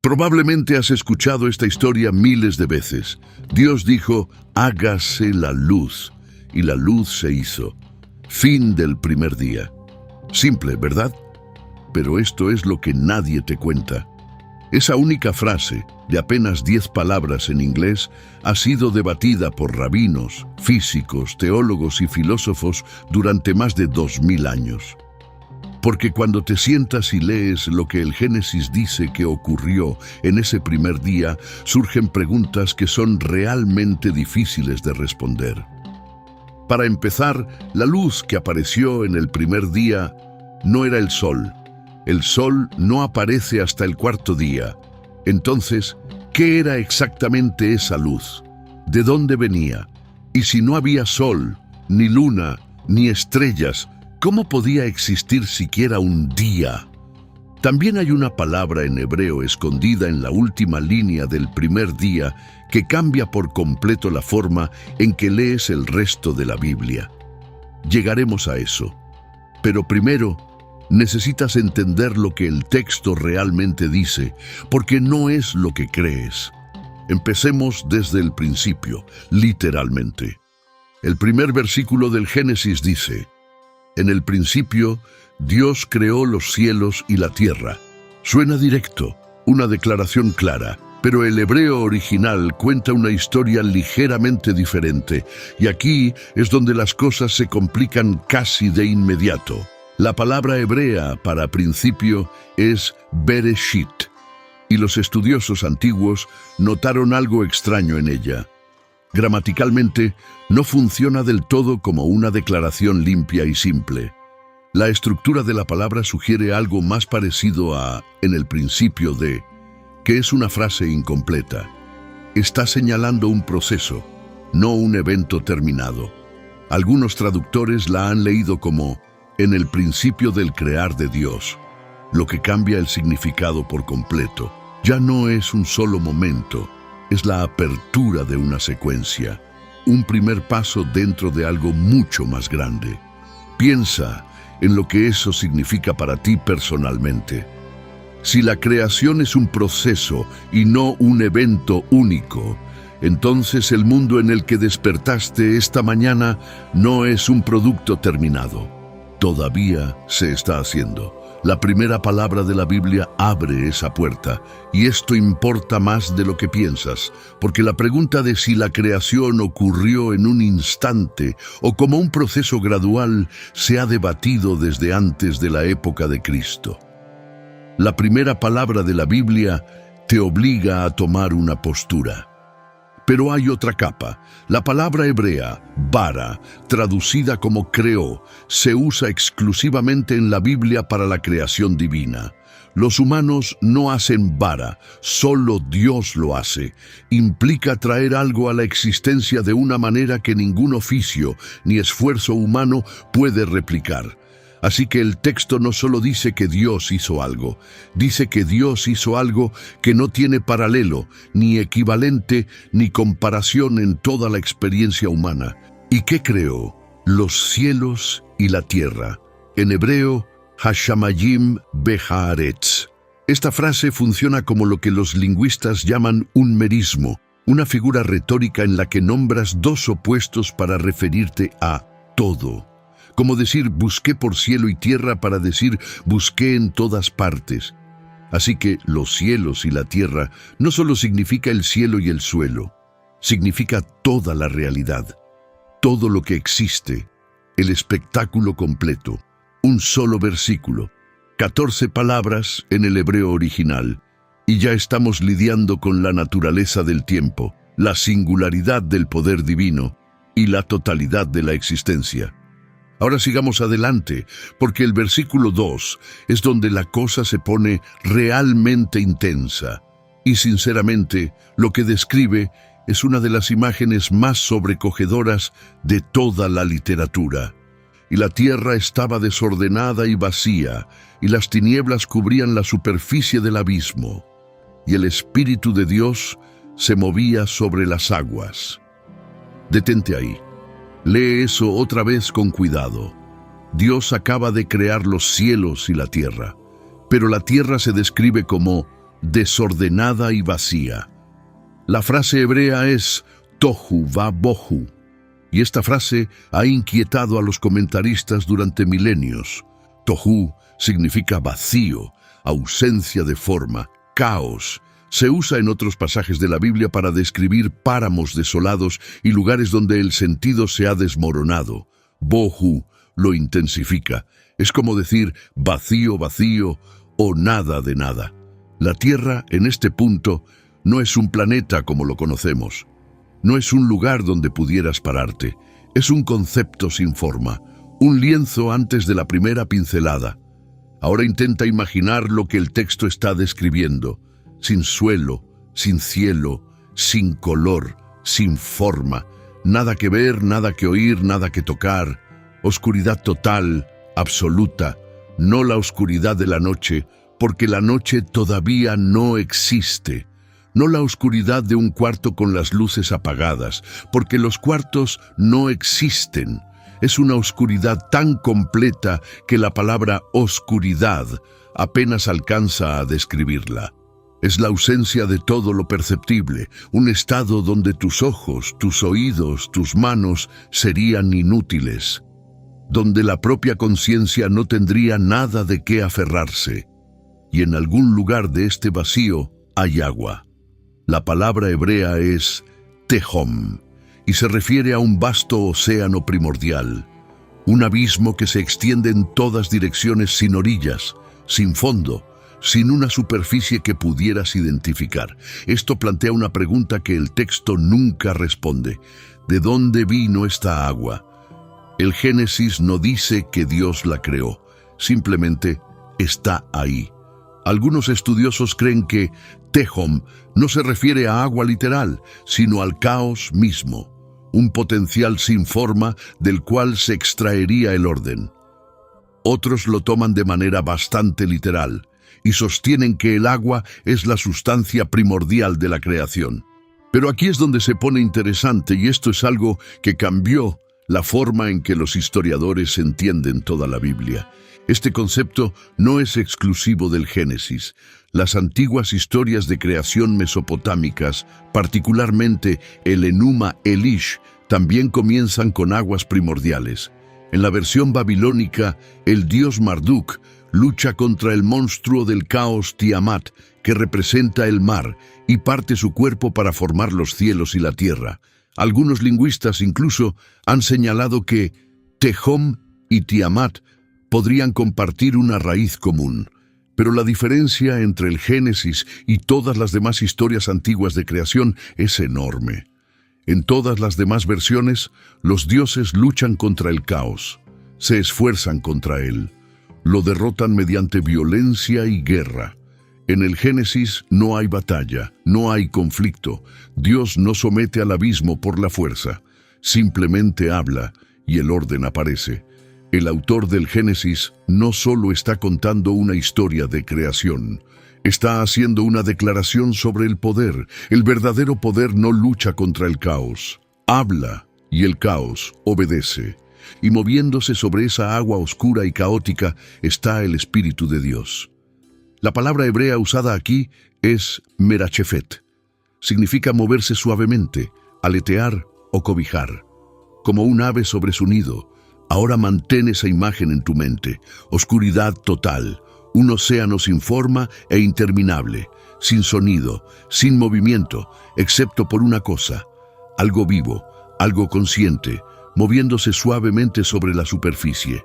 Probablemente has escuchado esta historia miles de veces. Dios dijo, hágase la luz, y la luz se hizo. Fin del primer día. Simple, ¿verdad? Pero esto es lo que nadie te cuenta. Esa única frase, de apenas 10 palabras en inglés, ha sido debatida por rabinos, físicos, teólogos y filósofos durante más de 2000 años. Porque cuando te sientas y lees lo que el Génesis dice que ocurrió en ese primer día, surgen preguntas que son realmente difíciles de responder. Para empezar, la luz que apareció en el primer día no era el sol. El sol no aparece hasta el cuarto día. Entonces, ¿qué era exactamente esa luz? ¿De dónde venía? Y si no había sol, ni luna, ni estrellas, ¿cómo podía existir siquiera un día? También hay una palabra en hebreo escondida en la última línea del primer día que cambia por completo la forma en que lees el resto de la Biblia. Llegaremos a eso. Pero primero, necesitas entender lo que el texto realmente dice, porque no es lo que crees. Empecemos desde el principio, literalmente. El primer versículo del Génesis dice, en el principio, Dios creó los cielos y la tierra. Suena directo, una declaración clara, pero el hebreo original cuenta una historia ligeramente diferente, y aquí es donde las cosas se complican casi de inmediato. La palabra hebrea para principio es Bereshit, y los estudiosos antiguos notaron algo extraño en ella. Gramaticalmente, no funciona del todo como una declaración limpia y simple. La estructura de la palabra sugiere algo más parecido a «en el principio de», que es una frase incompleta. Está señalando un proceso, no un evento terminado. Algunos traductores la han leído como «en el principio del crear de Dios», lo que cambia el significado por completo. Ya no es un solo momento, es la apertura de una secuencia, un primer paso dentro de algo mucho más grande. Piensa en lo que eso significa para ti personalmente. Si la creación es un proceso y no un evento único, entonces el mundo en el que despertaste esta mañana no es un producto terminado. Todavía se está haciendo. La primera palabra de la Biblia abre esa puerta, y esto importa más de lo que piensas, porque la pregunta de si la creación ocurrió en un instante o como un proceso gradual se ha debatido desde antes de la época de Cristo. La primera palabra de la Biblia te obliga a tomar una postura. Pero hay otra capa. La palabra hebrea, bara, traducida como creó, se usa exclusivamente en la Biblia para la creación divina. Los humanos no hacen bara, solo Dios lo hace. Implica traer algo a la existencia de una manera que ningún oficio ni esfuerzo humano puede replicar. Así que el texto no solo dice que Dios hizo algo, dice que Dios hizo algo que no tiene paralelo, ni equivalente, ni comparación en toda la experiencia humana. ¿Y qué creó? Los cielos y la tierra. En hebreo, Hashamayim Behaaretz. Esta frase funciona como lo que los lingüistas llaman un merismo, una figura retórica en la que nombras dos opuestos para referirte a todo. Como decir busqué por cielo y tierra para decir busqué en todas partes. Así que los cielos y la tierra no solo significa el cielo y el suelo, significa toda la realidad, todo lo que existe, el espectáculo completo. Un solo versículo, 14 palabras en el hebreo original, y ya estamos lidiando con la naturaleza del tiempo, la singularidad del poder divino y la totalidad de la existencia. Ahora sigamos adelante, porque el versículo 2 es donde la cosa se pone realmente intensa. Y sinceramente, lo que describe es una de las imágenes más sobrecogedoras de toda la literatura. Y la tierra estaba desordenada y vacía, y las tinieblas cubrían la superficie del abismo. Y el Espíritu de Dios se movía sobre las aguas. Detente ahí. Lee eso otra vez con cuidado. Dios acaba de crear los cielos y la tierra, pero la tierra se describe como desordenada y vacía. La frase hebrea es tohu va bohu, y esta frase ha inquietado a los comentaristas durante milenios. Tohu significa vacío, ausencia de forma, caos. Se usa en otros pasajes de la Biblia para describir páramos desolados y lugares donde el sentido se ha desmoronado. Bohu lo intensifica. Es como decir vacío, vacío o nada de nada. La Tierra, en este punto, no es un planeta como lo conocemos. No es un lugar donde pudieras pararte. Es un concepto sin forma, un lienzo antes de la primera pincelada. Ahora intenta imaginar lo que el texto está describiendo. Sin suelo, sin cielo, sin color, sin forma. Nada que ver, nada que oír, nada que tocar. Oscuridad total, absoluta. No la oscuridad de la noche, porque la noche todavía no existe. No la oscuridad de un cuarto con las luces apagadas, porque los cuartos no existen. Es una oscuridad tan completa que la palabra oscuridad apenas alcanza a describirla. Es la ausencia de todo lo perceptible, un estado donde tus ojos, tus oídos, tus manos serían inútiles, donde la propia conciencia no tendría nada de qué aferrarse. Y en algún lugar de este vacío hay agua. La palabra hebrea es tehom y se refiere a un vasto océano primordial, un abismo que se extiende en todas direcciones sin orillas, sin fondo, sin una superficie que pudieras identificar. Esto plantea una pregunta que el texto nunca responde. ¿De dónde vino esta agua? El Génesis no dice que Dios la creó, simplemente está ahí. Algunos estudiosos creen que Tehom no se refiere a agua literal, sino al caos mismo, un potencial sin forma del cual se extraería el orden. Otros lo toman de manera bastante literal y sostienen que el agua es la sustancia primordial de la creación. Pero aquí es donde se pone interesante, y esto es algo que cambió la forma en que los historiadores entienden toda la Biblia. Este concepto no es exclusivo del Génesis. Las antiguas historias de creación mesopotámicas, particularmente el Enuma Elish, también comienzan con aguas primordiales. En la versión babilónica, el dios Marduk lucha contra el monstruo del caos Tiamat, que representa el mar, y parte su cuerpo para formar los cielos y la tierra. Algunos lingüistas incluso han señalado que Tehom y Tiamat podrían compartir una raíz común, pero la diferencia entre el Génesis y todas las demás historias antiguas de creación es enorme. En todas las demás versiones, los dioses luchan contra el caos, se esfuerzan contra él, lo derrotan mediante violencia y guerra. En el Génesis no hay batalla, no hay conflicto. Dios no somete al abismo por la fuerza, simplemente habla y el orden aparece. El autor del Génesis no solo está contando una historia de creación, está haciendo una declaración sobre el poder. El verdadero poder no lucha contra el caos. Habla y el caos obedece. Y moviéndose sobre esa agua oscura y caótica está el Espíritu de Dios. La palabra hebrea usada aquí es merachefet. Significa moverse suavemente, aletear o cobijar, como un ave sobre su nido. Ahora mantén esa imagen en tu mente. Oscuridad total, un océano sin forma e interminable, sin sonido, sin movimiento, excepto por una cosa, algo vivo, algo consciente, moviéndose suavemente sobre la superficie,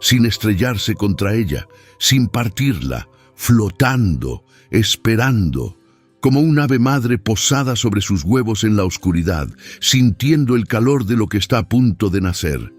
sin estrellarse contra ella, sin partirla, flotando, esperando, como un ave madre posada sobre sus huevos en la oscuridad, sintiendo el calor de lo que está a punto de nacer.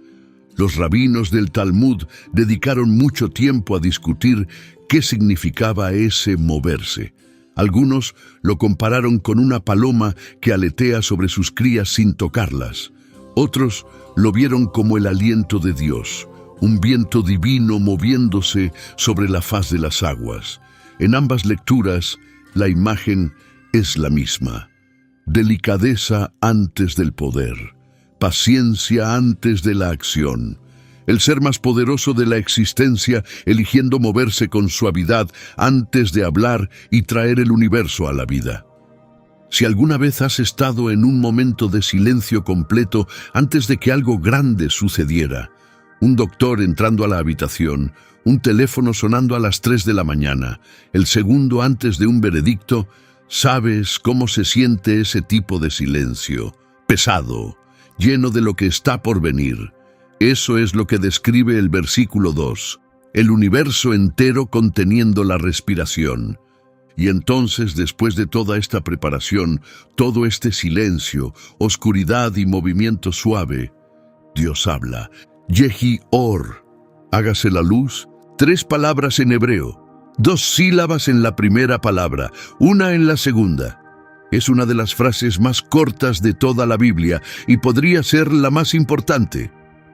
Los rabinos del Talmud dedicaron mucho tiempo a discutir qué significaba ese moverse. Algunos lo compararon con una paloma que aletea sobre sus crías sin tocarlas. Otros lo vieron como el aliento de Dios, un viento divino moviéndose sobre la faz de las aguas. En ambas lecturas, la imagen es la misma. Delicadeza antes del poder, paciencia antes de la acción, el ser más poderoso de la existencia, eligiendo moverse con suavidad antes de hablar y traer el universo a la vida. Si alguna vez has estado en un momento de silencio completo antes de que algo grande sucediera, un doctor entrando a la habitación, un teléfono sonando a las 3 de la mañana, el segundo antes de un veredicto, sabes cómo se siente ese tipo de silencio, pesado, lleno de lo que está por venir. Eso es lo que describe el versículo 2, el universo entero conteniendo la respiración. Y entonces, después de toda esta preparación, todo este silencio, oscuridad y movimiento suave, Dios habla. Yehi Or, hágase la luz, 3 palabras en hebreo, 2 sílabas en la primera palabra, 1 en la segunda. Es una de las frases más cortas de toda la Biblia y podría ser la más importante.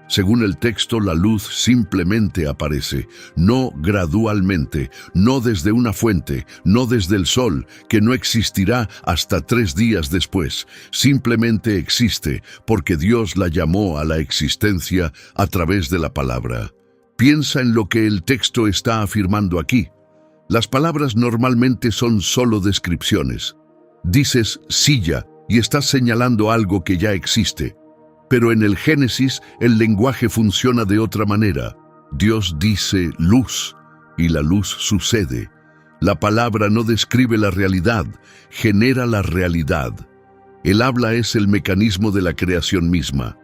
Según el texto, la luz simplemente aparece, no gradualmente, no desde una fuente, no desde el sol, que no existirá hasta 3 días después. Simplemente existe porque Dios la llamó a la existencia a través de la palabra. Piensa en lo que el texto está afirmando aquí. Las palabras normalmente son solo descripciones. Dices silla y estás señalando algo que ya existe. Pero en el Génesis, el lenguaje funciona de otra manera. Dios dice luz, y la luz sucede. La palabra no describe la realidad, genera la realidad. El habla es el mecanismo de la creación misma.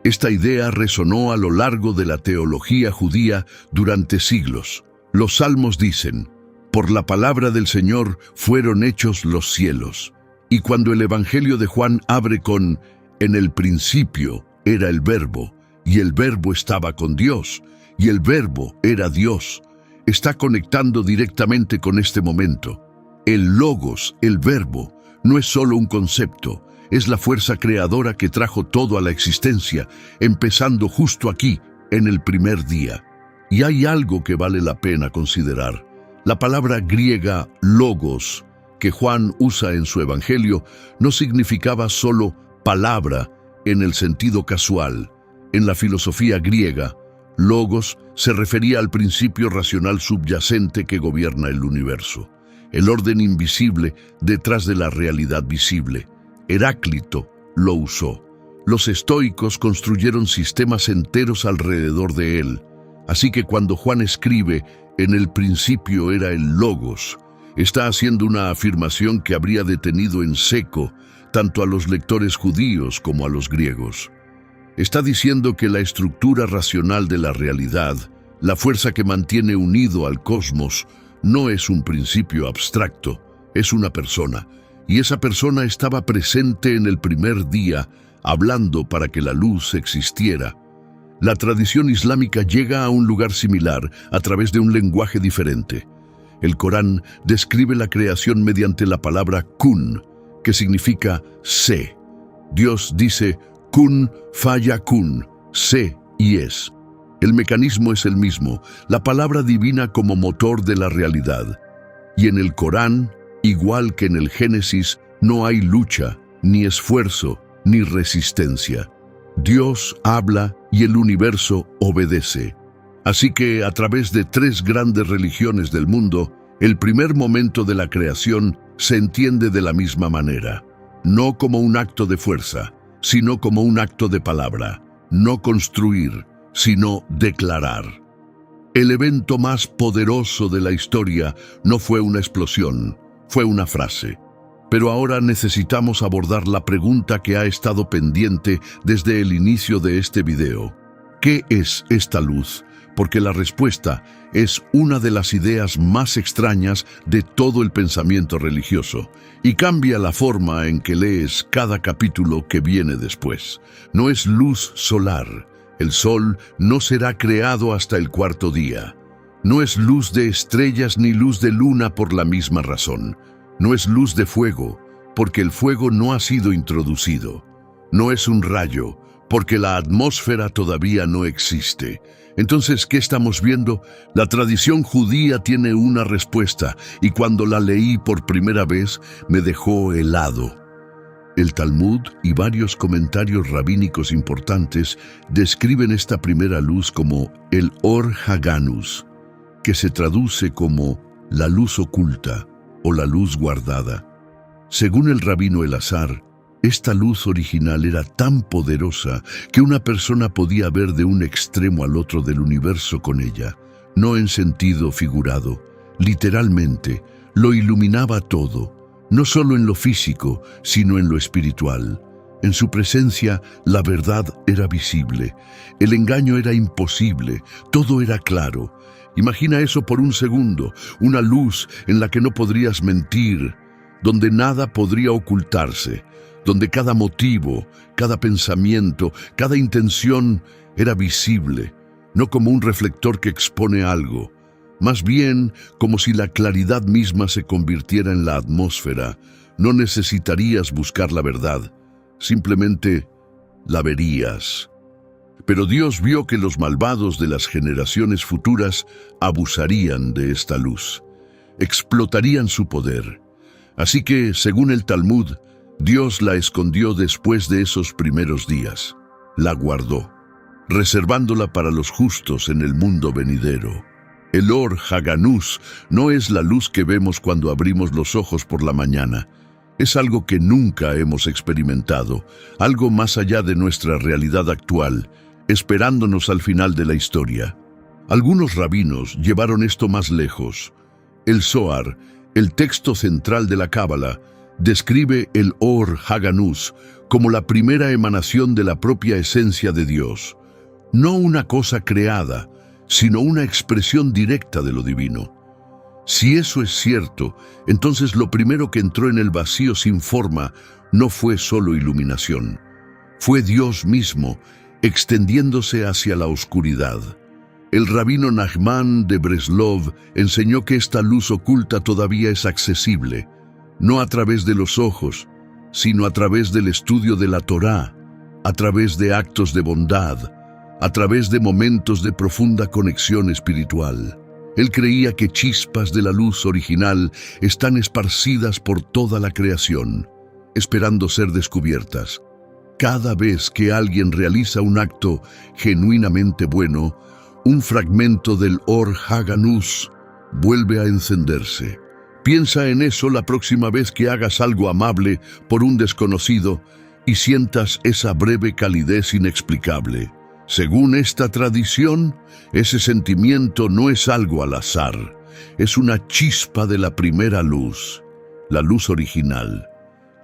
Esta idea resonó a lo largo de la teología judía durante siglos. Los salmos dicen, por la palabra del Señor fueron hechos los cielos. Y cuando el Evangelio de Juan abre con en el principio era el Verbo, y el Verbo estaba con Dios, y el Verbo era Dios. Está conectando directamente con este momento. El Logos, el Verbo, no es solo un concepto, es la fuerza creadora que trajo todo a la existencia, empezando justo aquí, en el primer día. Y hay algo que vale la pena considerar. La palabra griega Logos, que Juan usa en su Evangelio, no significaba solo palabra en el sentido casual. En la filosofía griega, logos se refería al principio racional subyacente que gobierna el universo, el orden invisible detrás de la realidad visible. Heráclito lo usó. Los estoicos construyeron sistemas enteros alrededor de él. Así que cuando Juan escribe, en el principio era el logos, está haciendo una afirmación que habría detenido en seco tanto a los lectores judíos como a los griegos. Está diciendo que la estructura racional de la realidad, la fuerza que mantiene unido al cosmos, no es un principio abstracto, es una persona, y esa persona estaba presente en el primer día, hablando para que la luz existiera. La tradición islámica llega a un lugar similar a través de un lenguaje diferente. El Corán describe la creación mediante la palabra kun, que significa sé. Dios dice kun fayakun, sé y es. El mecanismo es el mismo, la palabra divina como motor de la realidad. Y en el Corán, igual que en el Génesis, no hay lucha, ni esfuerzo, ni resistencia. Dios habla y el universo obedece. Así que a través de 3 grandes religiones del mundo, el primer momento de la creación se entiende de la misma manera, no como un acto de fuerza, sino como un acto de palabra, no construir, sino declarar. El evento más poderoso de la historia no fue una explosión, fue una frase. Pero ahora necesitamos abordar la pregunta que ha estado pendiente desde el inicio de este video. ¿Qué es esta luz? Porque la respuesta es una de las ideas más extrañas de todo el pensamiento religioso y cambia la forma en que lees cada capítulo que viene después. No es luz solar. El sol no será creado hasta el 4.º día. No es luz de estrellas ni luz de luna por la misma razón. No es luz de fuego, porque el fuego no ha sido introducido. No es un rayo, porque la atmósfera todavía no existe. Entonces, ¿qué estamos viendo? La tradición judía tiene una respuesta, y cuando la leí por primera vez, me dejó helado. El Talmud y varios comentarios rabínicos importantes describen esta primera luz como el Or Haganus, que se traduce como la luz oculta o la luz guardada. Según el rabino Elazar, esta luz original era tan poderosa que una persona podía ver de un extremo al otro del universo con ella, no en sentido figurado, literalmente, lo iluminaba todo. No solo en lo físico, sino en lo espiritual. En su presencia, la verdad era visible. El engaño era imposible. Todo era claro. Imagina eso por un segundo. Una luz en la que no podrías mentir, donde nada podría ocultarse, donde cada motivo, cada pensamiento, cada intención era visible, no como un reflector que expone algo, más bien como si la claridad misma se convirtiera en la atmósfera. No necesitarías buscar la verdad, simplemente la verías. Pero Dios vio que los malvados de las generaciones futuras abusarían de esta luz, explotarían su poder. Así que, según el Talmud, Dios la escondió después de esos primeros días, la guardó, reservándola para los justos en el mundo venidero. El Or Haganus no es la luz que vemos cuando abrimos los ojos por la mañana. Es algo que nunca hemos experimentado, algo más allá de nuestra realidad actual, esperándonos al final de la historia. Algunos rabinos llevaron esto más lejos. El Zohar, el texto central de la Cábala, describe el Or Haganus como la primera emanación de la propia esencia de Dios, no una cosa creada, sino una expresión directa de lo divino. Si eso es cierto, entonces lo primero que entró en el vacío sin forma no fue solo iluminación, fue Dios mismo extendiéndose hacia la oscuridad. El rabino Nachman de Breslov enseñó que esta luz oculta todavía es accesible, no a través de los ojos, sino a través del estudio de la Torá, a través de actos de bondad, a través de momentos de profunda conexión espiritual. Él creía que chispas de la luz original están esparcidas por toda la creación, esperando ser descubiertas. Cada vez que alguien realiza un acto genuinamente bueno, un fragmento del Or Haganus vuelve a encenderse. Piensa en eso la próxima vez que hagas algo amable por un desconocido y sientas esa breve calidez inexplicable. Según esta tradición, ese sentimiento no es algo al azar, es una chispa de la primera luz, la luz original,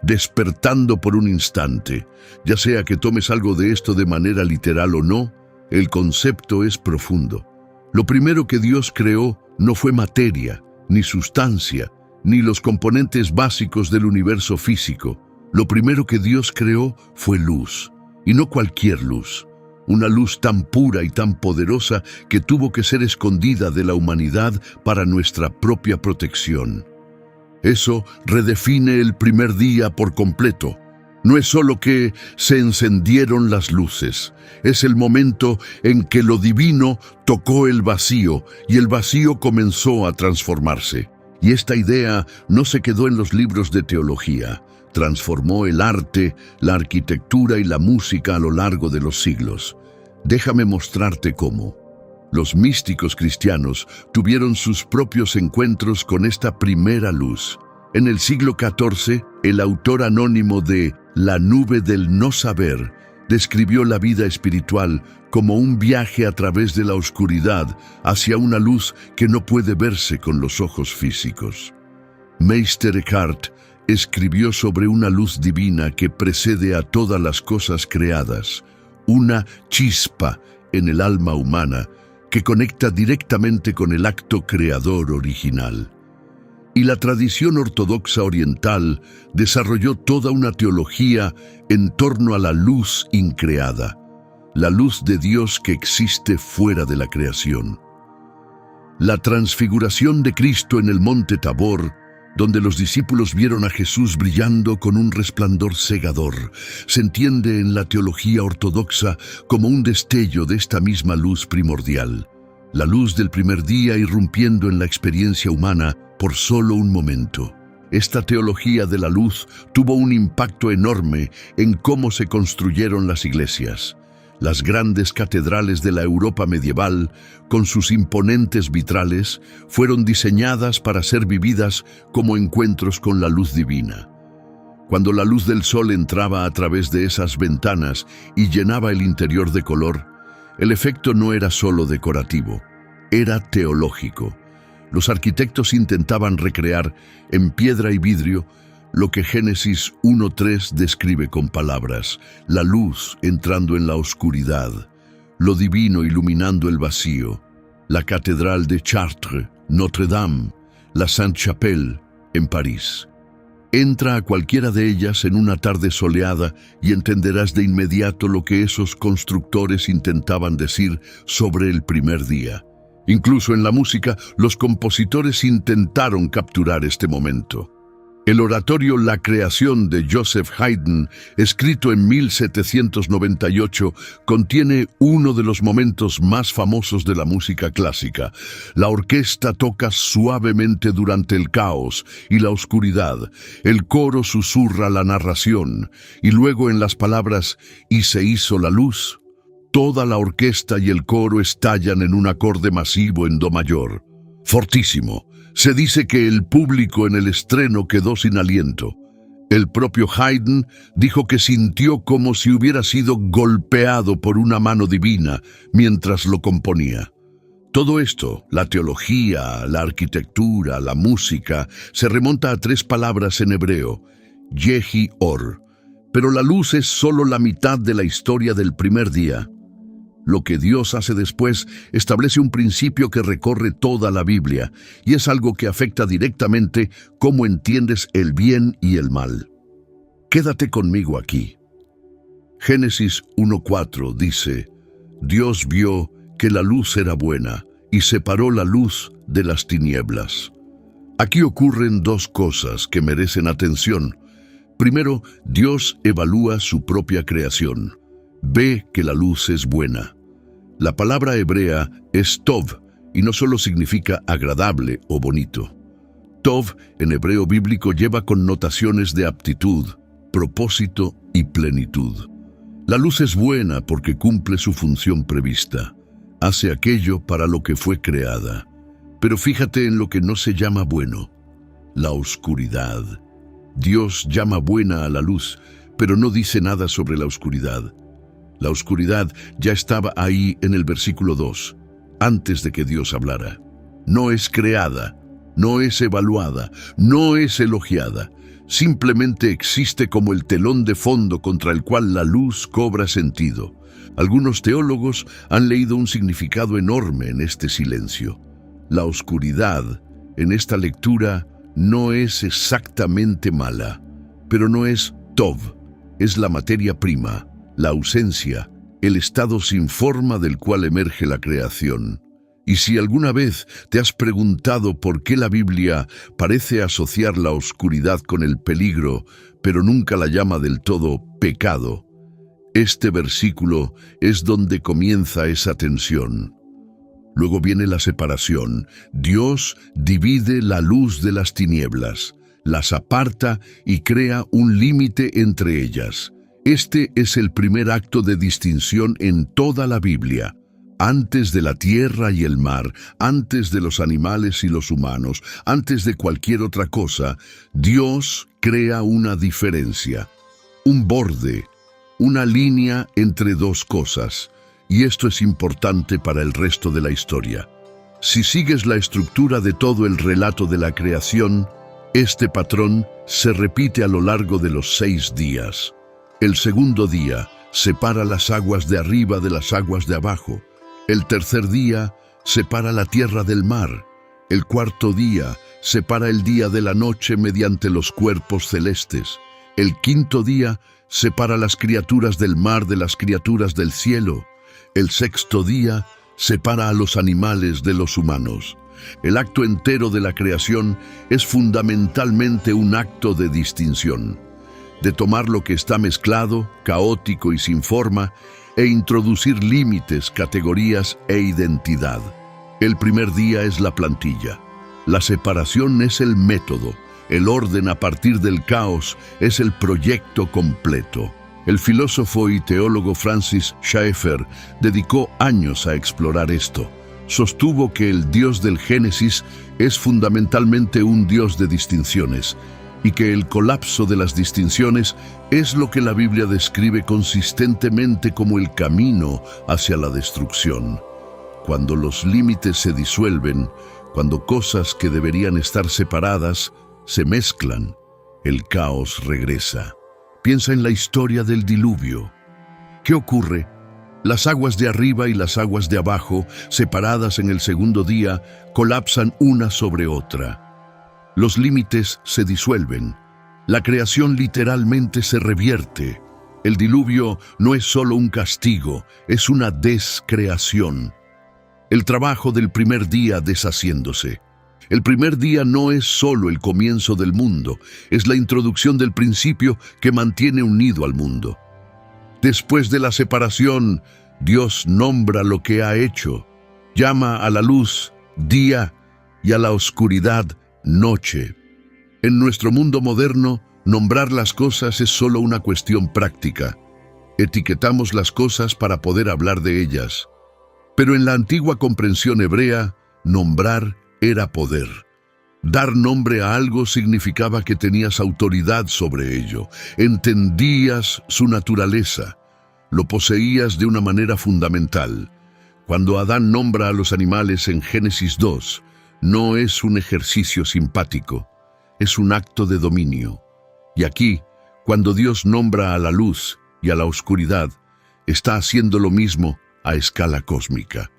despertando por un instante. Ya sea que tomes algo de esto de manera literal o no, el concepto es profundo. Lo primero que Dios creó no fue materia, ni sustancia, ni los componentes básicos del universo físico. Lo primero que Dios creó fue luz, y no cualquier luz. Una luz tan pura y tan poderosa que tuvo que ser escondida de la humanidad para nuestra propia protección. Eso redefine el primer día por completo. No es solo que se encendieron las luces, es el momento en que lo divino tocó el vacío y el vacío comenzó a transformarse. Y esta idea no se quedó en los libros de teología, transformó el arte, la arquitectura y la música a lo largo de los siglos. Déjame mostrarte cómo. Los místicos cristianos tuvieron sus propios encuentros con esta primera luz. En el siglo XIV, el autor anónimo de La nube del no saber describió la vida espiritual como un viaje a través de la oscuridad hacia una luz que no puede verse con los ojos físicos. Meister Eckhart escribió sobre una luz divina que precede a todas las cosas creadas, una chispa en el alma humana que conecta directamente con el acto creador original. Y la tradición ortodoxa oriental desarrolló toda una teología en torno a la luz increada, la luz de Dios que existe fuera de la creación. La transfiguración de Cristo en el monte Tabor, donde los discípulos vieron a Jesús brillando con un resplandor cegador, se entiende en la teología ortodoxa como un destello de esta misma luz primordial, la luz del primer día irrumpiendo en la experiencia humana por solo un momento. Esta teología de la luz tuvo un impacto enorme en cómo se construyeron las iglesias. Las grandes catedrales de la Europa medieval, con sus imponentes vitrales, fueron diseñadas para ser vividas como encuentros con la luz divina. Cuando la luz del sol entraba a través de esas ventanas y llenaba el interior de color, el efecto no era solo decorativo, era teológico. Los arquitectos intentaban recrear en piedra y vidrio lo que Génesis 1:3 describe con palabras: la luz entrando en la oscuridad, lo divino iluminando el vacío. La catedral de Chartres, Notre Dame, la Sainte-Chapelle en París. Entra a cualquiera de ellas en una tarde soleada y entenderás de inmediato lo que esos constructores intentaban decir sobre el primer día. Incluso en la música, los compositores intentaron capturar este momento. El oratorio La creación de Joseph Haydn, escrito en 1798, contiene uno de los momentos más famosos de la música clásica. La orquesta toca suavemente durante el caos y la oscuridad. El coro susurra la narración y luego en las palabras «y se hizo la luz», toda la orquesta y el coro estallan en un acorde masivo en do mayor. Fortísimo. Se dice que el público en el estreno quedó sin aliento. El propio Haydn dijo que sintió como si hubiera sido golpeado por una mano divina mientras lo componía. Todo esto, la teología, la arquitectura, la música, se remonta a 3 palabras en hebreo: Yehi Or. Pero la luz es solo la mitad de la historia del primer día. Lo que Dios hace después establece un principio que recorre toda la Biblia, y es algo que afecta directamente cómo entiendes el bien y el mal. Quédate conmigo aquí. Génesis 1:4 dice: Dios vio que la luz era buena, y separó la luz de las tinieblas. Aquí ocurren 2 cosas que merecen atención. Primero, Dios evalúa su propia creación. Ve que la luz es buena. La palabra hebrea es tov, y no solo significa agradable o bonito. Tov en hebreo bíblico lleva connotaciones de aptitud, propósito y plenitud. La luz es buena porque cumple su función prevista. Hace aquello para lo que fue creada. Pero fíjate en lo que no se llama bueno: la oscuridad. Dios llama buena a la luz, pero no dice nada sobre la oscuridad. La oscuridad ya estaba ahí en el versículo 2, antes de que Dios hablara. No es creada, no es evaluada, no es elogiada. Simplemente existe como el telón de fondo contra el cual la luz cobra sentido. Algunos teólogos han leído un significado enorme en este silencio. La oscuridad, en esta lectura, no es exactamente mala, pero no es tov, es la materia prima, la ausencia, el estado sin forma del cual emerge la creación. Y si alguna vez te has preguntado por qué la Biblia parece asociar la oscuridad con el peligro, pero nunca la llama del todo pecado, este versículo es donde comienza esa tensión. Luego viene la separación. Dios divide la luz de las tinieblas, las aparta y crea un límite entre ellas. Este es el primer acto de distinción en toda la Biblia. Antes de la tierra y el mar, antes de los animales y los humanos, antes de cualquier otra cosa, Dios crea una diferencia, un borde, una línea entre 2 cosas. Y esto es importante para el resto de la historia. Si sigues la estructura de todo el relato de la creación, este patrón se repite a lo largo de los 6 días. El segundo día separa las aguas de arriba de las aguas de abajo. El tercer día separa la tierra del mar. El cuarto día separa el día de la noche mediante los cuerpos celestes. El quinto día separa las criaturas del mar de las criaturas del cielo. El sexto día separa a los animales de los humanos. El acto entero de la creación es fundamentalmente un acto de distinción, de tomar lo que está mezclado, caótico y sin forma, e introducir límites, categorías e identidad. El primer día es la plantilla. La separación es el método. El orden a partir del caos es el proyecto completo. El filósofo y teólogo Francis Schaeffer dedicó años a explorar esto. Sostuvo que el Dios del Génesis es fundamentalmente un Dios de distinciones y que el colapso de las distinciones es lo que la Biblia describe consistentemente como el camino hacia la destrucción. Cuando los límites se disuelven, cuando cosas que deberían estar separadas se mezclan, el caos regresa. Piensa en la historia del diluvio. ¿Qué ocurre? Las aguas de arriba y las aguas de abajo, separadas en el segundo día, colapsan una sobre otra. Los límites se disuelven. La creación literalmente se revierte. El diluvio no es solo un castigo, es una descreación. El trabajo del primer día deshaciéndose. El primer día no es solo el comienzo del mundo, es la introducción del principio que mantiene unido al mundo. Después de la separación, Dios nombra lo que ha hecho. Llama a la luz día y a la oscuridad noche. En nuestro mundo moderno, nombrar las cosas es solo una cuestión práctica. Etiquetamos las cosas para poder hablar de ellas. Pero en la antigua comprensión hebrea, nombrar era poder. Dar nombre a algo significaba que tenías autoridad sobre ello, entendías su naturaleza, lo poseías de una manera fundamental. Cuando Adán nombra a los animales en Génesis 2, no es un ejercicio simpático, es un acto de dominio. Y aquí, cuando Dios nombra a la luz y a la oscuridad, está haciendo lo mismo a escala cósmica.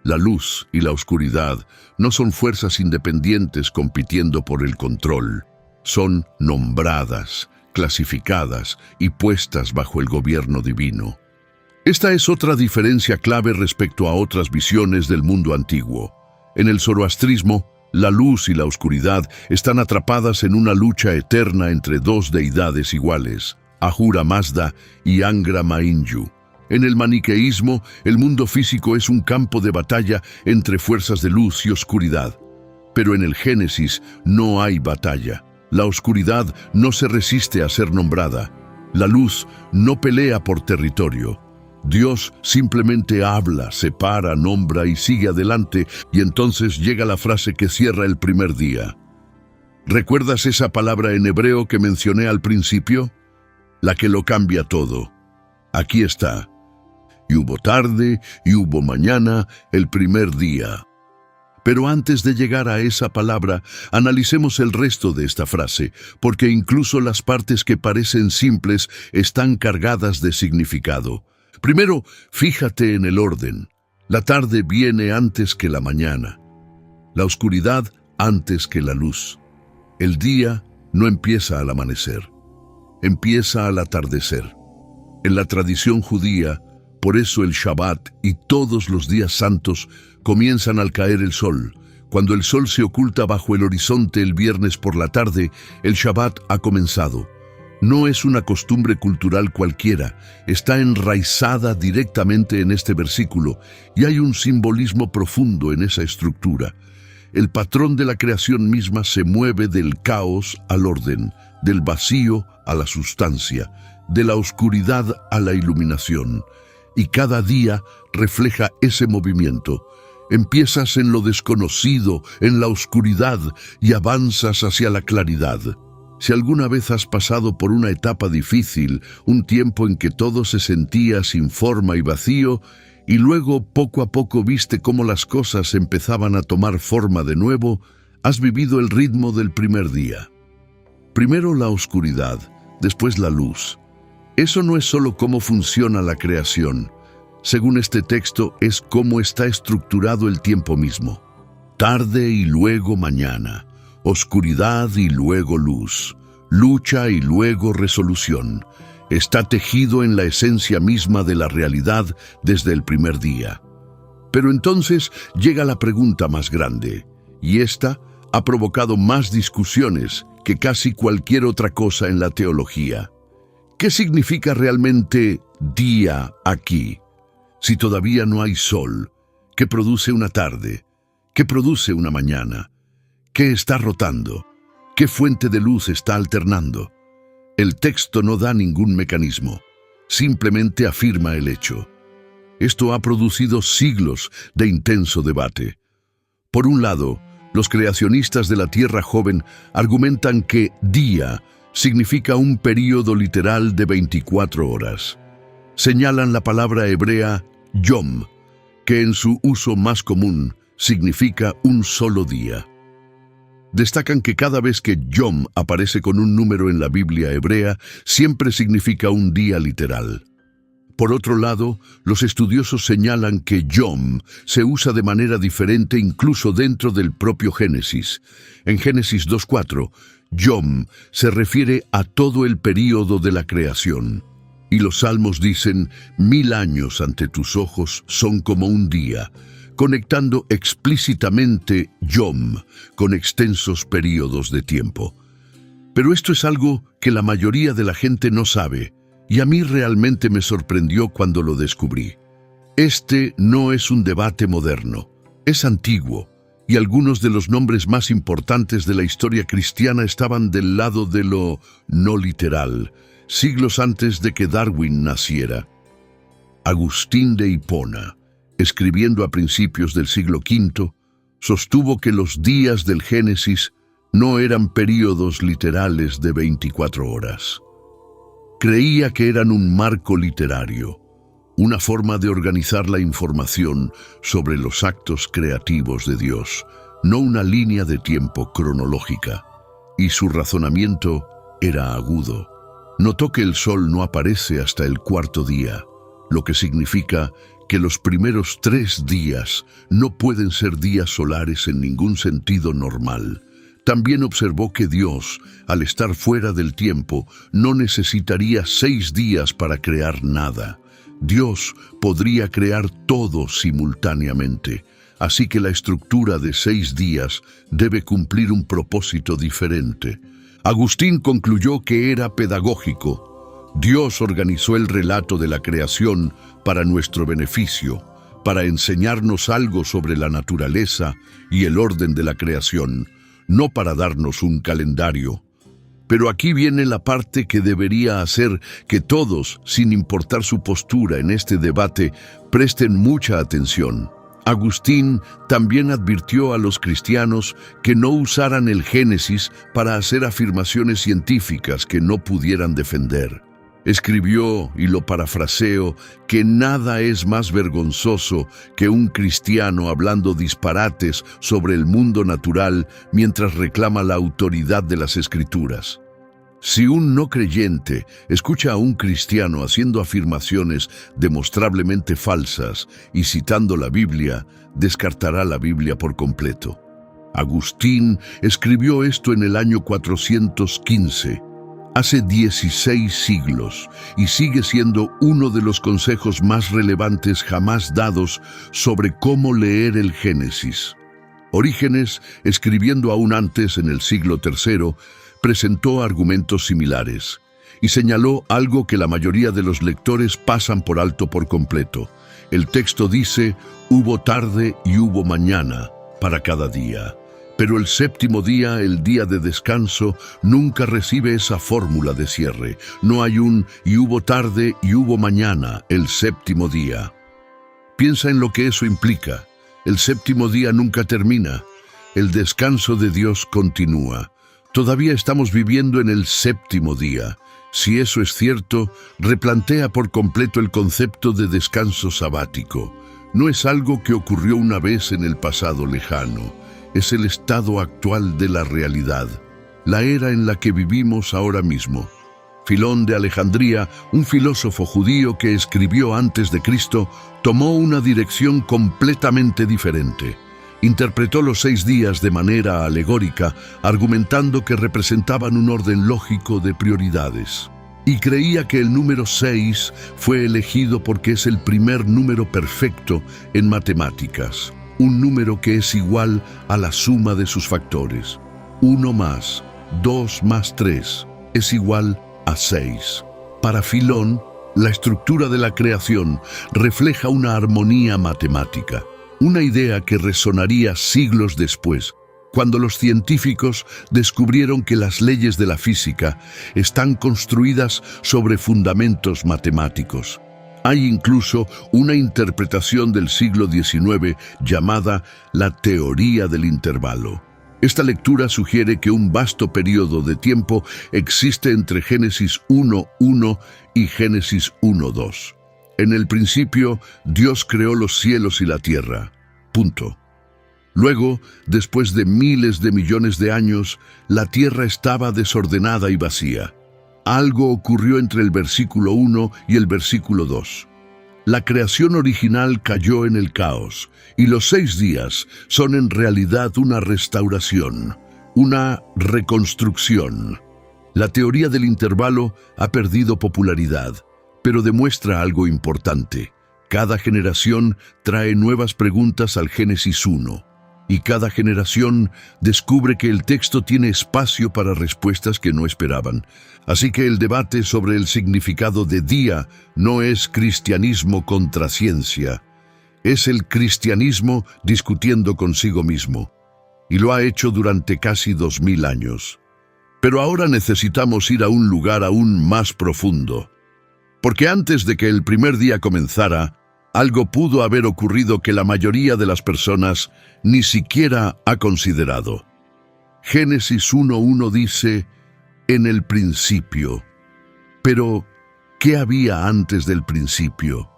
La luz y la oscuridad no son fuerzas independientes compitiendo por el control. Son nombradas, clasificadas y puestas bajo el gobierno divino. Esta es otra diferencia clave respecto a otras visiones del mundo antiguo. En el zoroastrismo, la luz y la oscuridad están atrapadas en una lucha eterna entre dos deidades iguales, Ahura Mazda y Angra Mainyu. En el maniqueísmo, el mundo físico es un campo de batalla entre fuerzas de luz y oscuridad. Pero en el Génesis no hay batalla. La oscuridad no se resiste a ser nombrada. La luz no pelea por territorio. Dios simplemente habla, separa, nombra y sigue adelante, y entonces llega la frase que cierra el primer día. ¿Recuerdas esa palabra en hebreo que mencioné al principio? La que lo cambia todo. Aquí está. Y hubo tarde, y hubo mañana, el primer día. Pero antes de llegar a esa palabra, analicemos el resto de esta frase, porque incluso las partes que parecen simples están cargadas de significado. Primero, fíjate en el orden. La tarde viene antes que la mañana. La oscuridad antes que la luz. El día no empieza al amanecer, empieza al atardecer. En la tradición judía, por eso el Shabbat y todos los días santos comienzan al caer el sol. Cuando el sol se oculta bajo el horizonte el viernes por la tarde, el Shabbat ha comenzado. No es una costumbre cultural cualquiera, está enraizada directamente en este versículo y hay un simbolismo profundo en esa estructura. El patrón de la creación misma se mueve del caos al orden, del vacío a la sustancia, de la oscuridad a la iluminación. Y cada día refleja ese movimiento. Empiezas en lo desconocido, en la oscuridad, y avanzas hacia la claridad. Si alguna vez has pasado por una etapa difícil, un tiempo en que todo se sentía sin forma y vacío, y luego poco a poco viste cómo las cosas empezaban a tomar forma de nuevo, has vivido el ritmo del primer día. Primero la oscuridad, después la luz. Eso no es solo cómo funciona la creación. Según este texto, es cómo está estructurado el tiempo mismo. Tarde y luego mañana, oscuridad y luego luz, lucha y luego resolución. Está tejido en la esencia misma de la realidad desde el primer día. Pero entonces llega la pregunta más grande, y esta ha provocado más discusiones que casi cualquier otra cosa en la teología. ¿Qué significa realmente día aquí? Si todavía no hay sol, ¿qué produce una tarde? ¿Qué produce una mañana? ¿Qué está rotando? ¿Qué fuente de luz está alternando? El texto no da ningún mecanismo, simplemente afirma el hecho. Esto ha producido siglos de intenso debate. Por un lado, los creacionistas de la Tierra joven argumentan que día significa un período literal de 24 horas. Señalan la palabra hebrea yom, que en su uso más común significa un solo día. Destacan que cada vez que yom aparece con un número en la Biblia hebrea, siempre significa un día literal. Por otro lado, los estudiosos señalan que yom se usa de manera diferente incluso dentro del propio Génesis. En Génesis 2:4, yom se refiere a todo el período de la creación. Y los salmos dicen, 1000 años ante tus ojos son como un día, conectando explícitamente yom con extensos períodos de tiempo. Pero esto es algo que la mayoría de la gente no sabe, y a mí realmente me sorprendió cuando lo descubrí. Este no es un debate moderno, es antiguo, y algunos de los nombres más importantes de la historia cristiana estaban del lado de lo no literal, siglos antes de que Darwin naciera. Agustín de Hipona, escribiendo a principios del siglo V, sostuvo que los días del Génesis no eran períodos literales de 24 horas. Creía que eran un marco literario, una forma de organizar la información sobre los actos creativos de Dios, no una línea de tiempo cronológica. Y su razonamiento era agudo. Notó que el sol no aparece hasta el cuarto día, lo que significa que los primeros 3 días no pueden ser días solares en ningún sentido normal. También observó que Dios, al estar fuera del tiempo, no necesitaría 6 días para crear nada. Dios podría crear todo simultáneamente, así que la estructura de 6 días debe cumplir un propósito diferente. Agustín concluyó que era pedagógico. Dios organizó el relato de la creación para nuestro beneficio, para enseñarnos algo sobre la naturaleza y el orden de la creación, no para darnos un calendario. Pero aquí viene la parte que debería hacer que todos, sin importar su postura en este debate, presten mucha atención. Agustín también advirtió a los cristianos que no usaran el Génesis para hacer afirmaciones científicas que no pudieran defender. Escribió, y lo parafraseo, que nada es más vergonzoso que un cristiano hablando disparates sobre el mundo natural mientras reclama la autoridad de las Escrituras. Si un no creyente escucha a un cristiano haciendo afirmaciones demostrablemente falsas y citando la Biblia, descartará la Biblia por completo. Agustín escribió esto en el año 415. Hace 16 siglos, y sigue siendo uno de los consejos más relevantes jamás dados sobre cómo leer el Génesis. Orígenes, escribiendo aún antes en el siglo III, presentó argumentos similares y señaló algo que la mayoría de los lectores pasan por alto por completo. El texto dice, hubo tarde y hubo mañana para cada día. Pero el séptimo día, el día de descanso, nunca recibe esa fórmula de cierre. No hay un y hubo tarde y hubo mañana, el séptimo día. Piensa en lo que eso implica. El séptimo día nunca termina. El descanso de Dios continúa. Todavía estamos viviendo en el séptimo día. Si eso es cierto, replantea por completo el concepto de descanso sabático. No es algo que ocurrió una vez en el pasado lejano. Es el estado actual de la realidad, la era en la que vivimos ahora mismo. Filón de Alejandría, un filósofo judío que escribió antes de Cristo, tomó una dirección completamente diferente. Interpretó los 6 días de manera alegórica, argumentando que representaban un orden lógico de prioridades. Y creía que el número 6 fue elegido porque es el primer número perfecto en matemáticas. Un número que es igual a la suma de sus factores. 1 más 2 más 3 es igual a 6. Para Filón, la estructura de la creación refleja una armonía matemática, una idea que resonaría siglos después, cuando los científicos descubrieron que las leyes de la física están construidas sobre fundamentos matemáticos. Hay incluso una interpretación del siglo XIX llamada la teoría del intervalo. Esta lectura sugiere que un vasto periodo de tiempo existe entre Génesis 1:1 y Génesis 1:2. En el principio, Dios creó los cielos y la tierra. Punto. Luego, después de miles de millones de años, la tierra estaba desordenada y vacía. Algo ocurrió entre el versículo 1 y el versículo 2. La creación original cayó en el caos, y los 6 días son en realidad una restauración, una reconstrucción. La teoría del intervalo ha perdido popularidad, pero demuestra algo importante. Cada generación trae nuevas preguntas al Génesis 1, y cada generación descubre que el texto tiene espacio para respuestas que no esperaban. Así que el debate sobre el significado de día no es cristianismo contra ciencia, es el cristianismo discutiendo consigo mismo, y lo ha hecho durante casi 2000 años. Pero ahora necesitamos ir a un lugar aún más profundo, porque antes de que el primer día comenzara, algo pudo haber ocurrido que la mayoría de las personas ni siquiera ha considerado. Génesis 1:1 dice, en el principio. Pero, ¿qué había antes del principio?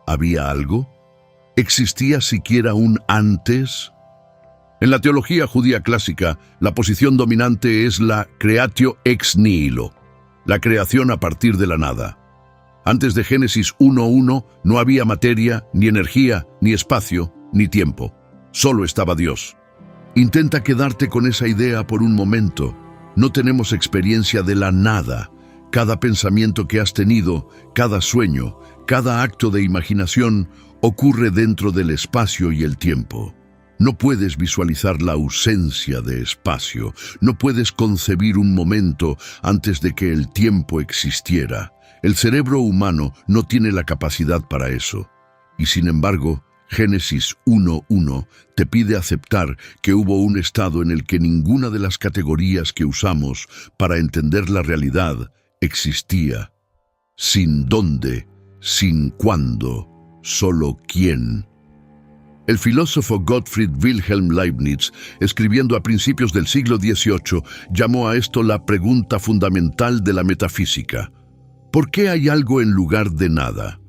¿Había algo? ¿Existía siquiera un antes? En la teología judía clásica, la posición dominante es la creatio ex nihilo, la creación a partir de la nada. Antes de Génesis 1:1 no había materia, ni energía, ni espacio, ni tiempo. Solo estaba Dios. Intenta quedarte con esa idea por un momento. No tenemos experiencia de la nada. Cada pensamiento que has tenido, cada sueño, cada acto de imaginación ocurre dentro del espacio y el tiempo. No puedes visualizar la ausencia de espacio. No puedes concebir un momento antes de que el tiempo existiera. El cerebro humano no tiene la capacidad para eso. Y sin embargo, Génesis 1:1 te pide aceptar que hubo un estado en el que ninguna de las categorías que usamos para entender la realidad existía. Sin dónde, sin cuándo, solo quién. El filósofo Gottfried Wilhelm Leibniz, escribiendo a principios del siglo XVIII, llamó a esto la pregunta fundamental de la metafísica. ¿Por qué hay algo en lugar de nada?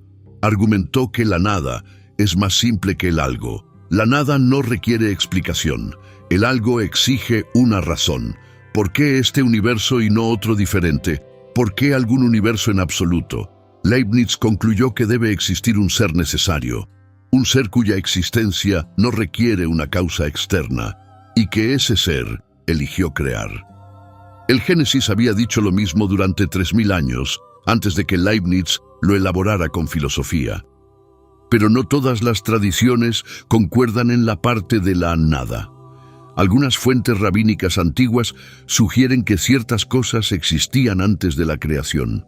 Argumentó que la nada es más simple que el algo. La nada no requiere explicación. El algo exige una razón. ¿Por qué este universo y no otro diferente? ¿Por qué algún universo en absoluto? Leibniz concluyó que debe existir un ser necesario, un ser cuya existencia no requiere una causa externa, y que ese ser eligió crear. El Génesis había dicho lo mismo durante 3000 años, antes de que Leibniz lo elaborara con filosofía. Pero no todas las tradiciones concuerdan en la parte de la nada. Algunas fuentes rabínicas antiguas sugieren que ciertas cosas existían antes de la creación.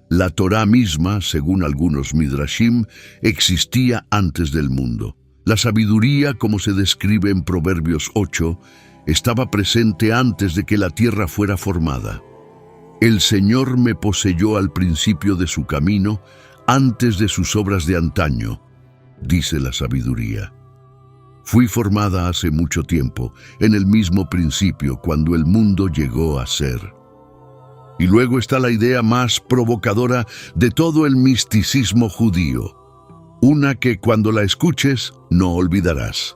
La Torá misma, según algunos midrashim, existía antes del mundo. La sabiduría, como se describe en Proverbios 8, estaba presente antes de que la tierra fuera formada. El Señor me poseyó al principio de su camino, antes de sus obras de antaño, dice la sabiduría. Fui formada hace mucho tiempo, en el mismo principio, cuando el mundo llegó a ser. Y luego está la idea más provocadora de todo el misticismo judío, una que cuando la escuches no olvidarás.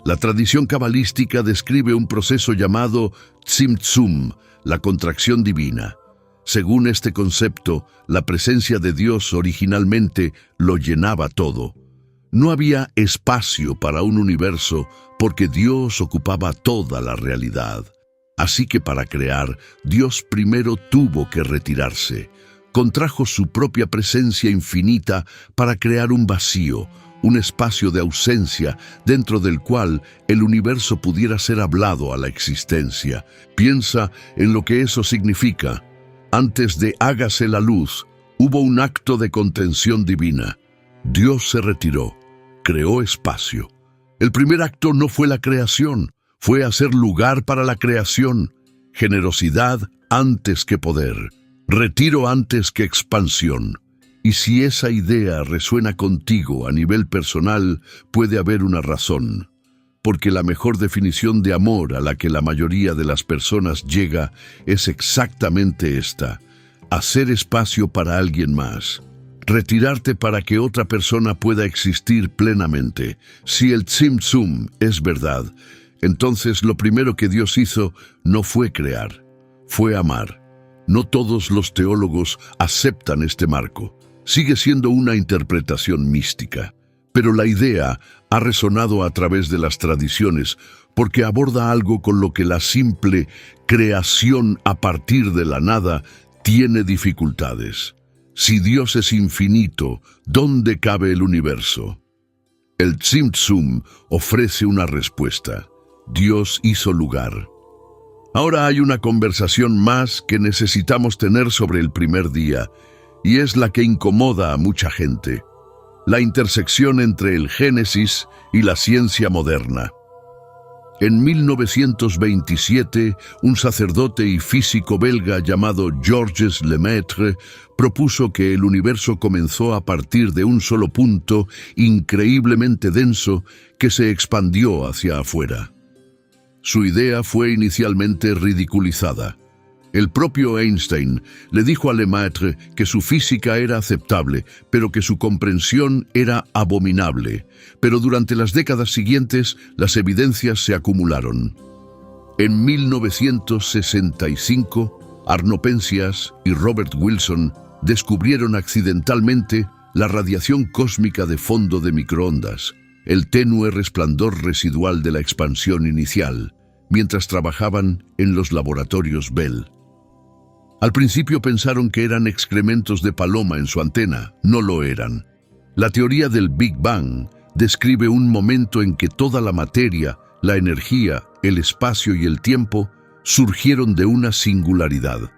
La tradición cabalística describe un proceso llamado tzimtzum, la contracción divina. Según este concepto, la presencia de Dios originalmente lo llenaba todo. No había espacio para un universo porque Dios ocupaba toda la realidad. Así que para crear, Dios primero tuvo que retirarse. Contrajo su propia presencia infinita para crear un vacío, un espacio de ausencia dentro del cual el universo pudiera ser hablado a la existencia. Piensa en lo que eso significa. Antes de hágase la luz, hubo un acto de contención divina. Dios se retiró, creó espacio. El primer acto no fue la creación, fue hacer lugar para la creación, generosidad antes que poder, retiro antes que expansión. Y si esa idea resuena contigo a nivel personal, puede haber una razón. Porque la mejor definición de amor a la que la mayoría de las personas llega es exactamente esta: hacer espacio para alguien más. Retirarte para que otra persona pueda existir plenamente. Si el Tzimtzum es verdad, entonces lo primero que Dios hizo no fue crear, fue amar. No todos los teólogos aceptan este marco. Sigue siendo una interpretación mística, pero la idea ha resonado a través de las tradiciones porque aborda algo con lo que la simple creación a partir de la nada tiene dificultades. Si Dios es infinito, ¿dónde cabe el universo? El Tzimtzum ofrece una respuesta. Dios hizo lugar. Ahora hay una conversación más que necesitamos tener sobre el primer día, y es la que incomoda a mucha gente: la intersección entre el Génesis y la ciencia moderna. En 1927, un sacerdote y físico belga llamado Georges Lemaitre propuso que el universo comenzó a partir de un solo punto increíblemente denso que se expandió hacia afuera. Su idea fue inicialmente ridiculizada. El propio Einstein le dijo a Lemaitre que su física era aceptable, pero que su comprensión era abominable. Pero durante las décadas siguientes, las evidencias se acumularon. En 1965, Arno Penzias y Robert Wilson descubrieron accidentalmente la radiación cósmica de fondo de microondas, el tenue resplandor residual de la expansión inicial, mientras trabajaban en los laboratorios Bell. Al principio pensaron que eran excrementos de paloma en su antena. No lo eran. La teoría del Big Bang describe un momento en que toda la materia, la energía, el espacio y el tiempo surgieron de una singularidad.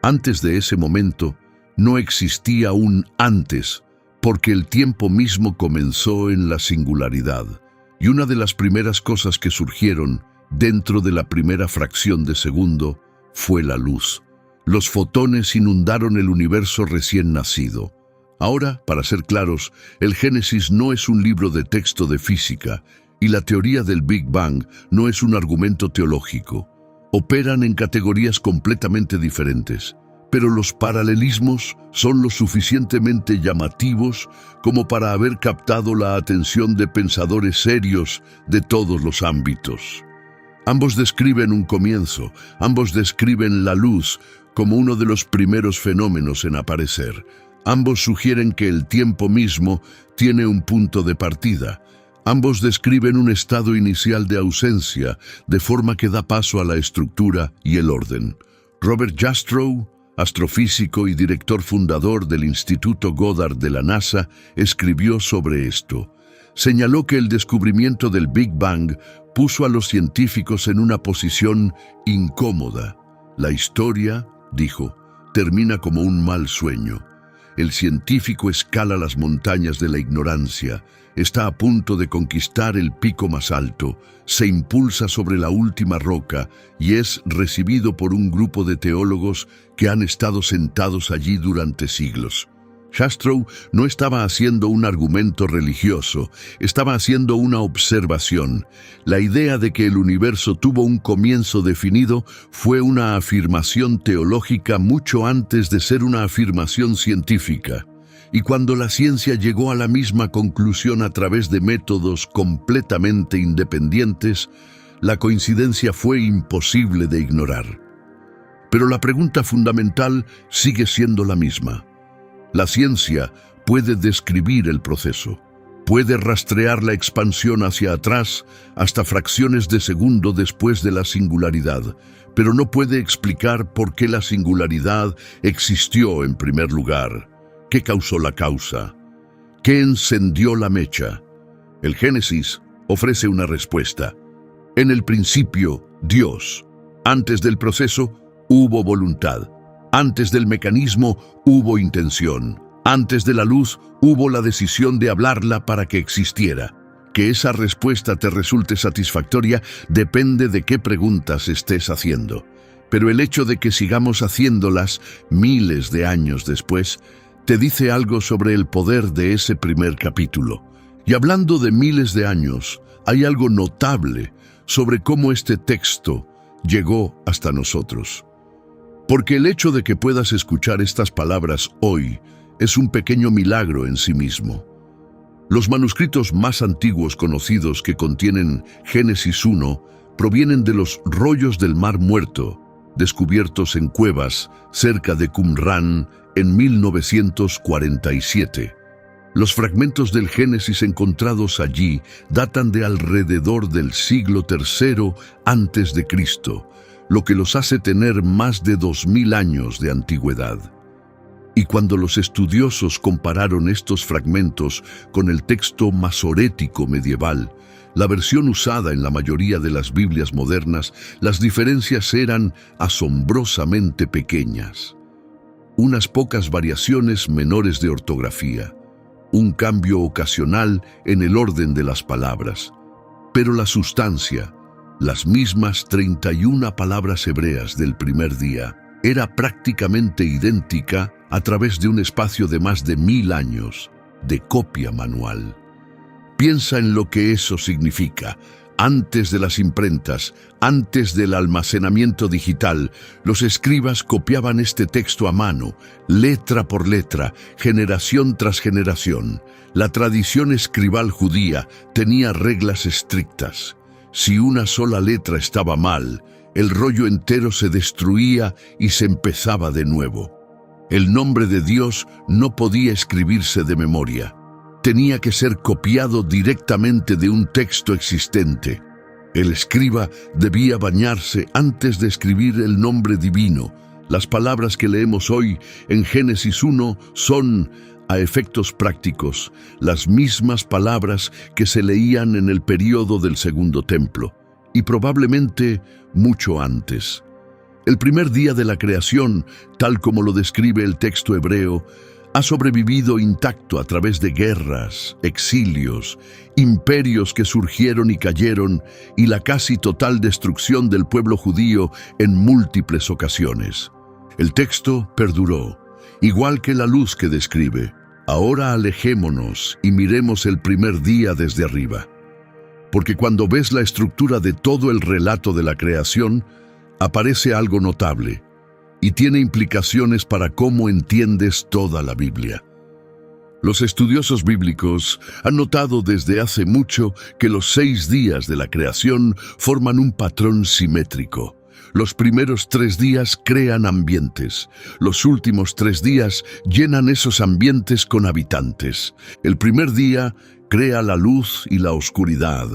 Antes de ese momento, no existía un antes, porque el tiempo mismo comenzó en la singularidad. Y una de las primeras cosas que surgieron dentro de la primera fracción de segundo fue la luz. Los fotones inundaron el universo recién nacido. Ahora, para ser claros, el Génesis no es un libro de texto de física y la teoría del Big Bang no es un argumento teológico. Operan en categorías completamente diferentes, pero los paralelismos son lo suficientemente llamativos como para haber captado la atención de pensadores serios de todos los ámbitos. Ambos describen un comienzo, ambos describen la luz como uno de los primeros fenómenos en aparecer. Ambos sugieren que el tiempo mismo tiene un punto de partida. Ambos describen un estado inicial de ausencia, de forma que da paso a la estructura y el orden. Robert Jastrow, astrofísico y director fundador del Instituto Goddard de la NASA, escribió sobre esto. Señaló que el descubrimiento del Big Bang puso a los científicos en una posición incómoda. La historia, dijo, termina como un mal sueño. El científico escala las montañas de la ignorancia, está a punto de conquistar el pico más alto, se impulsa sobre la última roca y es recibido por un grupo de teólogos que han estado sentados allí durante siglos. Jastrow no estaba haciendo un argumento religioso, estaba haciendo una observación. La idea de que el universo tuvo un comienzo definido fue una afirmación teológica mucho antes de ser una afirmación científica. Y cuando la ciencia llegó a la misma conclusión a través de métodos completamente independientes, la coincidencia fue imposible de ignorar. Pero la pregunta fundamental sigue siendo la misma. La ciencia puede describir el proceso, puede rastrear la expansión hacia atrás hasta fracciones de segundo después de la singularidad, pero no puede explicar por qué la singularidad existió en primer lugar. ¿Qué causó la causa? ¿Qué encendió la mecha? El Génesis ofrece una respuesta. En el principio, Dios. Antes del proceso, hubo voluntad. Antes del mecanismo, hubo intención. Antes de la luz, hubo la decisión de hablarla para que existiera. que esa respuesta te resulte satisfactoria depende de qué preguntas estés haciendo. Pero el hecho de que sigamos haciéndolas miles de años después te dice algo sobre el poder de ese primer capítulo. Y hablando de miles de años, hay algo notable sobre cómo este texto llegó hasta nosotros. Porque el hecho de que puedas escuchar estas palabras hoy es un pequeño milagro en sí mismo. Los manuscritos más antiguos conocidos que contienen Génesis 1 provienen de los rollos del Mar Muerto, descubiertos en cuevas cerca de Qumrán en 1947. Los fragmentos del Génesis encontrados allí datan de alrededor del siglo III antes de Cristo, lo que los hace tener más de 2000 años de antigüedad. Y cuando los estudiosos compararon estos fragmentos con el texto masorético medieval, la versión usada en la mayoría de las Biblias modernas, las diferencias eran asombrosamente pequeñas. Unas pocas variaciones menores de ortografía, un cambio ocasional en el orden de las palabras, pero la sustancia, las mismas 31 palabras hebreas del primer día, era prácticamente idéntica a través de un espacio de más de 1000 años de copia manual. Piensa en lo que eso significa. Antes de las imprentas, antes del almacenamiento digital, los escribas copiaban este texto a mano, letra por letra, generación tras generación. La tradición escribal judía tenía reglas estrictas. Si una sola letra estaba mal, el rollo entero se destruía y se empezaba de nuevo. El nombre de Dios no podía escribirse de memoria. Tenía que ser copiado directamente de un texto existente. El escriba debía bañarse antes de escribir el nombre divino. Las palabras que leemos hoy en Génesis 1 son, a efectos prácticos, las mismas palabras que se leían en el período del Segundo Templo, y probablemente mucho antes. El primer día de la creación, tal como lo describe el texto hebreo, ha sobrevivido intacto a través de guerras, exilios, imperios que surgieron y cayeron, y la casi total destrucción del pueblo judío en múltiples ocasiones. El texto perduró, igual que la luz que describe. Ahora alejémonos y miremos el primer día desde arriba. Porque cuando ves la estructura de todo el relato de la creación, aparece algo notable y tiene implicaciones para cómo entiendes toda la Biblia. Los estudiosos bíblicos han notado desde hace mucho que los 6 días de la creación forman un patrón simétrico. Los primeros 3 días crean ambientes. Los últimos 3 días llenan esos ambientes con habitantes. El primer día crea la luz y la oscuridad.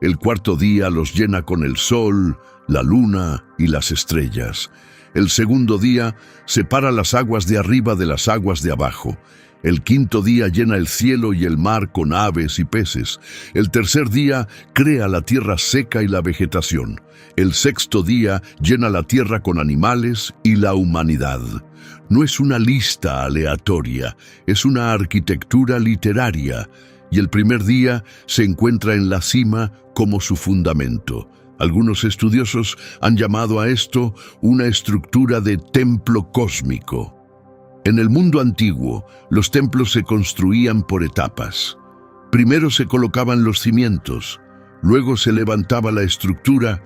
El cuarto día los llena con el sol, la luna y las estrellas. El segundo día separa las aguas de arriba de las aguas de abajo. El quinto día llena el cielo y el mar con aves y peces. El tercer día crea la tierra seca y la vegetación. El sexto día llena la tierra con animales y la humanidad. No es una lista aleatoria, es una arquitectura literaria, y el primer día se encuentra en la cima como su fundamento. Algunos estudiosos han llamado a esto una estructura de templo cósmico. En el mundo antiguo, los templos se construían por etapas. Primero se colocaban los cimientos, luego se levantaba la estructura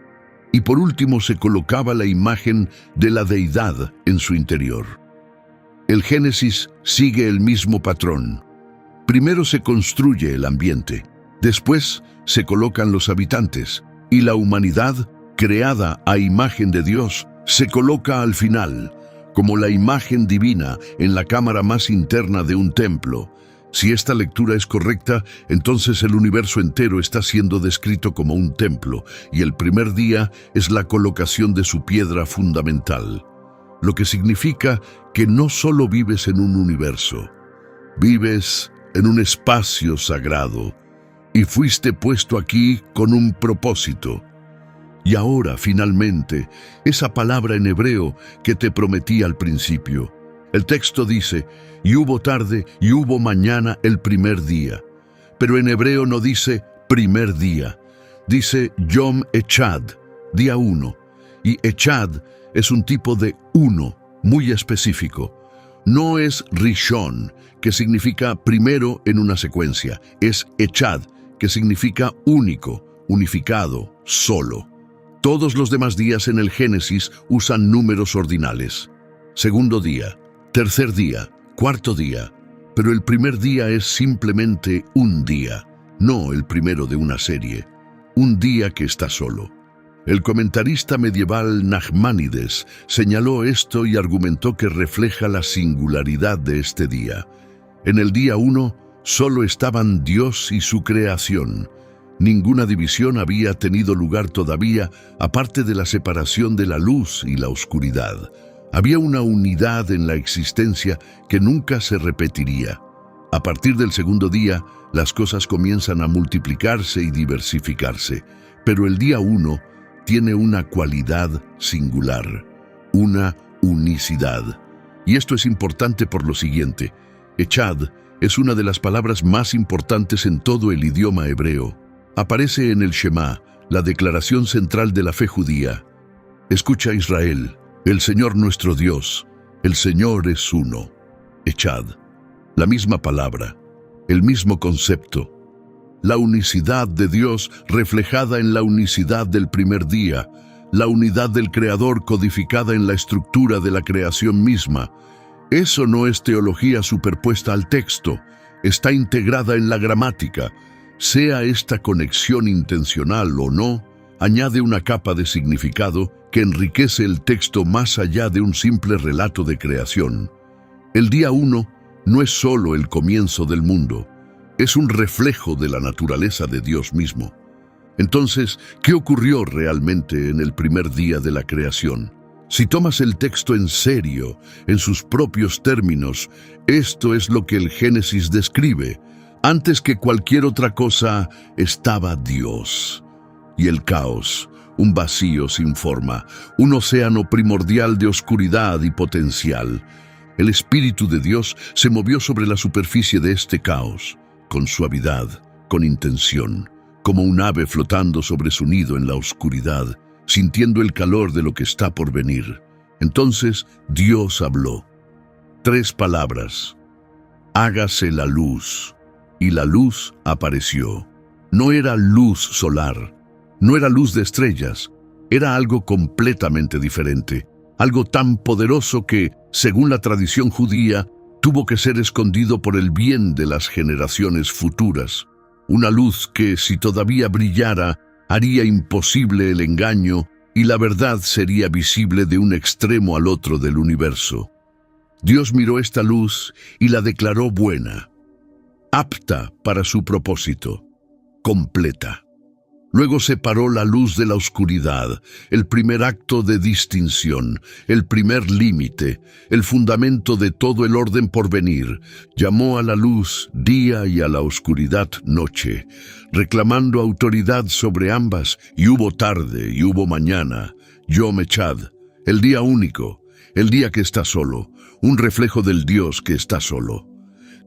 y por último se colocaba la imagen de la deidad en su interior. El Génesis sigue el mismo patrón. Primero se construye el ambiente, después se colocan los habitantes, y la humanidad, creada a imagen de Dios, se coloca al final, como la imagen divina en la cámara más interna de un templo. Si esta lectura es correcta, entonces el universo entero está siendo descrito como un templo, y el primer día es la colocación de su piedra fundamental. Lo que significa que no solo vives en un universo, vives en un espacio sagrado, y fuiste puesto aquí con un propósito. Y ahora, finalmente, esa palabra en hebreo que te prometí al principio. El texto dice, y hubo tarde y hubo mañana el primer día. Pero en hebreo no dice primer día. Dice Yom Echad, día 1. Y Echad es un tipo de uno, muy específico. No es Rishon, que significa primero en una secuencia. Es Echad, que significa único, unificado, solo. Todos los demás días en el Génesis usan números ordinales. Segundo día, tercer día, cuarto día. Pero el primer día es simplemente un día, no el primero de una serie. Un día que está solo. El comentarista medieval Nachmanides señaló esto y argumentó que refleja la singularidad de este día. En el día 1 solo estaban Dios y su creación. Ninguna división había tenido lugar todavía, aparte de la separación de la luz y la oscuridad. Había una unidad en la existencia que nunca se repetiría. A partir del segundo día, las cosas comienzan a multiplicarse y diversificarse, pero el día 1 tiene una cualidad singular, una unicidad. Y esto es importante por lo siguiente. Echad es una de las palabras más importantes en todo el idioma hebreo. Aparece en el Shema, la declaración central de la fe judía. Escucha, Israel, el Señor nuestro Dios, el Señor es uno. Echad, la misma palabra, el mismo concepto. La unicidad de Dios reflejada en la unicidad del primer día, la unidad del Creador codificada en la estructura de la creación misma. Eso no es teología superpuesta al texto, está integrada en la gramática. Sea esta conexión intencional o no, añade una capa de significado que enriquece el texto más allá de un simple relato de creación. El día 1 no es solo el comienzo del mundo, es un reflejo de la naturaleza de Dios mismo. Entonces, ¿qué ocurrió realmente en el primer día de la creación? Si tomas el texto en serio, en sus propios términos, esto es lo que el Génesis describe. Antes que cualquier otra cosa, estaba Dios. Y el caos, un vacío sin forma, un océano primordial de oscuridad y potencial. El Espíritu de Dios se movió sobre la superficie de este caos, con suavidad, con intención, como un ave flotando sobre su nido en la oscuridad, sintiendo el calor de lo que está por venir. Entonces Dios habló. 3 palabras. Hágase la luz. Y la luz apareció. No era luz solar, no era luz de estrellas, era algo completamente diferente, algo tan poderoso que, según la tradición judía, tuvo que ser escondido por el bien de las generaciones futuras. Una luz que, si todavía brillara, haría imposible el engaño y la verdad sería visible de un extremo al otro del universo. Dios miró esta luz y la declaró buena, apta para su propósito, completa. Luego separó la luz de la oscuridad, el primer acto de distinción, el primer límite, el fundamento de todo el orden por venir. Llamó a la luz día y a la oscuridad noche, reclamando autoridad sobre ambas, y hubo tarde y hubo mañana. Yom Echad, el día único, el día que está solo, un reflejo del Dios que está solo.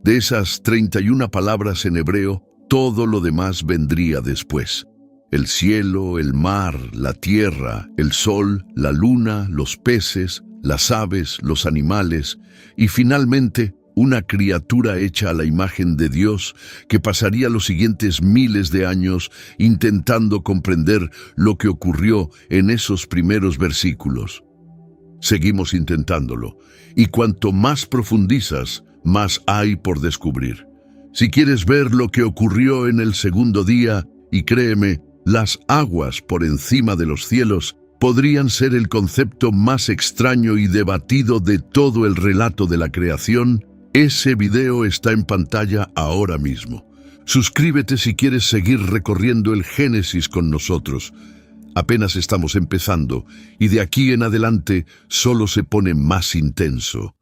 De esas 31 palabras en hebreo, todo lo demás vendría después. El cielo, el mar, la tierra, el sol, la luna, los peces, las aves, los animales y finalmente una criatura hecha a la imagen de Dios que pasaría los siguientes miles de años intentando comprender lo que ocurrió en esos primeros versículos. Seguimos intentándolo, y cuanto más profundizas, más hay por descubrir. Si quieres ver lo que ocurrió en el segundo día, y créeme, las aguas por encima de los cielos podrían ser el concepto más extraño y debatido de todo el relato de la creación, ese video está en pantalla ahora mismo. Suscríbete si quieres seguir recorriendo el Génesis con nosotros. Apenas estamos empezando, y de aquí en adelante solo se pone más intenso.